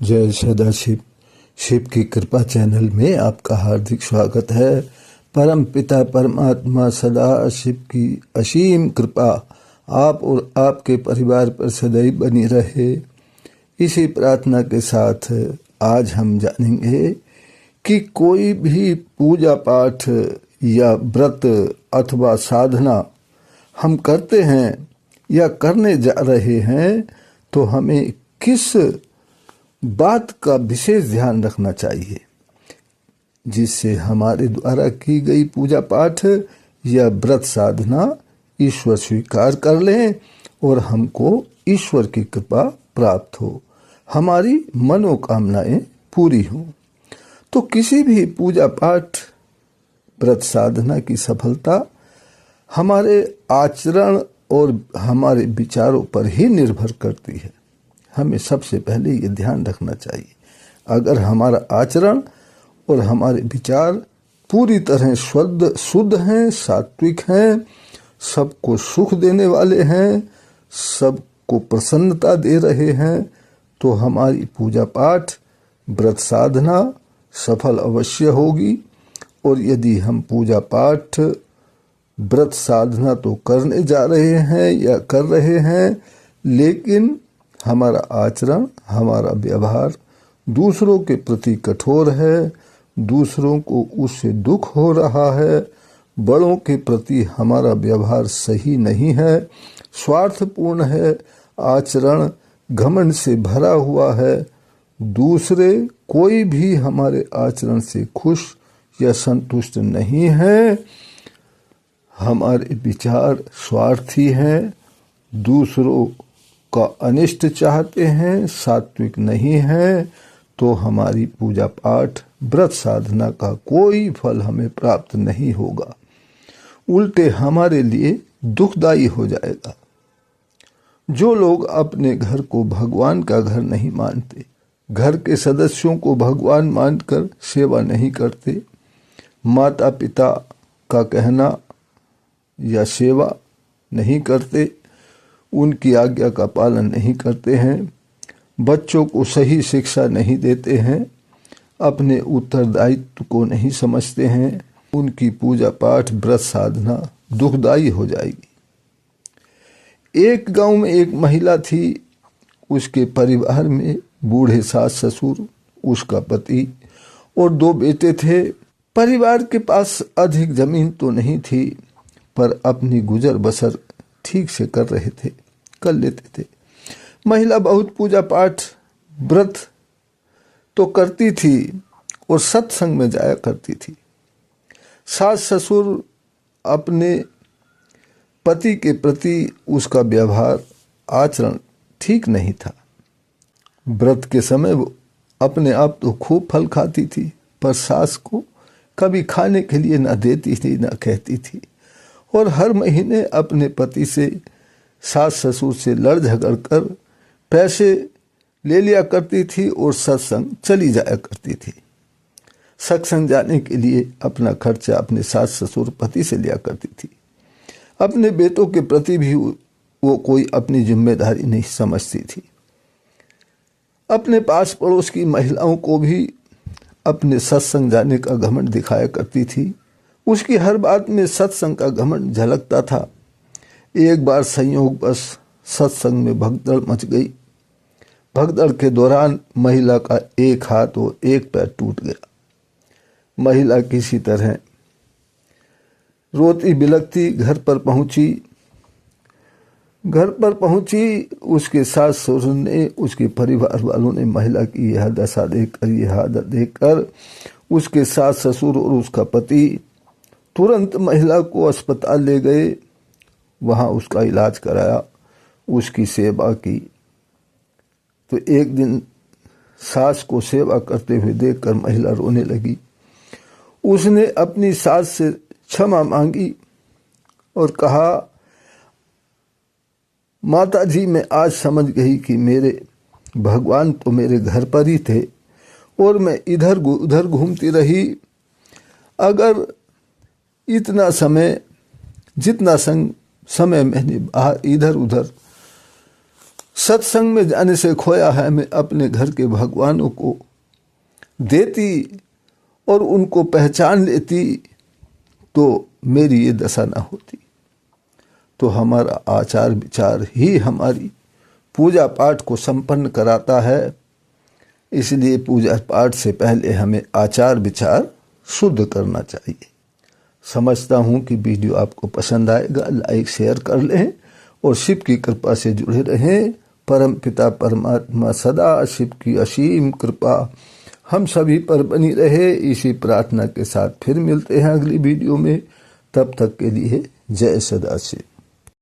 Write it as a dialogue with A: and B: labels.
A: जय सदाशिव। शिव की कृपा चैनल में आपका हार्दिक स्वागत है। परम पिता परमात्मा सदा शिव की असीम कृपा आप और आपके परिवार पर सदैव बनी रहे, इसी प्रार्थना के साथ आज हम जानेंगे कि कोई भी पूजा पाठ या व्रत अथवा साधना हम करते हैं या करने जा रहे हैं तो हमें किस बात का विशेष ध्यान रखना चाहिए जिससे हमारे द्वारा की गई पूजा पाठ या व्रत साधना ईश्वर स्वीकार कर लें और हमको ईश्वर की कृपा प्राप्त हो, हमारी मनोकामनाएं पूरी हों। तो किसी भी पूजा पाठ व्रत साधना की सफलता हमारे आचरण और हमारे विचारों पर ही निर्भर करती है। हमें सबसे पहले ये ध्यान रखना चाहिए, अगर हमारा आचरण और हमारे विचार पूरी तरह शुद्ध हैं, सात्विक हैं, सबको सुख देने वाले हैं, सबको प्रसन्नता दे रहे हैं, तो हमारी पूजा पाठ व्रत साधना सफल अवश्य होगी। और यदि हम पूजा पाठ व्रत साधना तो करने जा रहे हैं या कर रहे हैं, लेकिन हमारा आचरण, हमारा व्यवहार दूसरों के प्रति कठोर है, दूसरों को उससे दुख हो रहा है, बड़ों के प्रति हमारा व्यवहार सही नहीं है, स्वार्थपूर्ण है, आचरण घमंड से भरा हुआ है, दूसरे कोई भी हमारे आचरण से खुश या संतुष्ट नहीं है, हमारे विचार स्वार्थी हैं, दूसरों का अनिष्ट चाहते हैं, सात्विक नहीं है, तो हमारी पूजा पाठ व्रत साधना का कोई फल हमें प्राप्त नहीं होगा, उल्टे हमारे लिए दुखदायी हो जाएगा। जो लोग अपने घर को भगवान का घर नहीं मानते, घर के सदस्यों को भगवान मानकर सेवा नहीं करते, माता पिता का कहना या सेवा नहीं करते, उनकी आज्ञा का पालन नहीं करते हैं, बच्चों को सही शिक्षा नहीं देते हैं, अपने उत्तरदायित्व को नहीं समझते हैं, उनकी पूजा पाठ व्रत साधना दुखदायी हो जाएगी। एक गांव में एक महिला थी, उसके परिवार में बूढ़े सास ससुर, उसका पति और 2 बेटे थे। परिवार के पास अधिक जमीन तो नहीं थी, पर अपनी गुजर बसर ठीक से कर लेते थे। महिला बहुत पूजा पाठ व्रत तो करती थी और सत्संग में जाया करती थी। सास ससुर अपने पति के प्रति उसका व्यवहार आचरण ठीक नहीं था। व्रत के समय वो अपने आप तो खूब फल खाती थी, पर सास को कभी खाने के लिए न देती थी न कहती थी, और हर महीने अपने पति से सास ससुर से लड़ झगड़ कर पैसे ले लिया करती थी और सत्संग चली जाया करती थी। सत्संग जाने के लिए अपना खर्चा अपने सास ससुर पति से लिया करती थी। अपने बेटों के प्रति भी वो कोई अपनी जिम्मेदारी नहीं समझती थी। अपने पास पड़ोस की महिलाओं को भी अपने सत्संग जाने का घमंड दिखाया करती थी। उसकी हर बात में सत्संग का घमंड झलकता था। एक बार संयोगवश सत्संग में भगदड़ मच गई। भगदड़ के दौरान महिला का एक हाथ और एक पैर टूट गया। महिला किसी तरह रोती बिलखती घर पर पहुंची। उसके सास ससुर ने, उसके परिवार वालों ने महिला की यह दशा देखकर, यह हालत देखकर उसके सास ससुर और उसका पति तुरंत महिला को अस्पताल ले गए। वहाँ उसका इलाज कराया, उसकी सेवा की। तो एक दिन सास को सेवा करते हुए देखकर महिला रोने लगी। उसने अपनी सास से क्षमा मांगी और कहा, माता जी, मैं आज समझ गई कि मेरे भगवान तो मेरे घर पर ही थे और मैं इधर उधर घूमती रही। अगर इतना जितना समय मैंने इधर उधर सत्संग में जाने से खोया है मैं अपने घर के भगवानों को, देती और उनको पहचान लेती तो मेरी ये दशा न होती। तो हमारा आचार विचार ही हमारी पूजा पाठ को संपन्न कराता है, इसलिए पूजा पाठ से पहले हमें आचार विचार शुद्ध करना चाहिए। समझता हूँ कि वीडियो आपको पसंद आएगा, लाइक शेयर कर लें और शिव की कृपा से जुड़े रहें। परम पिता परमात्मा सदा शिव की असीम कृपा हम सभी पर बनी रहे, इसी प्रार्थना के साथ फिर मिलते हैं अगली वीडियो में। तब तक के लिए जय सदाशिव।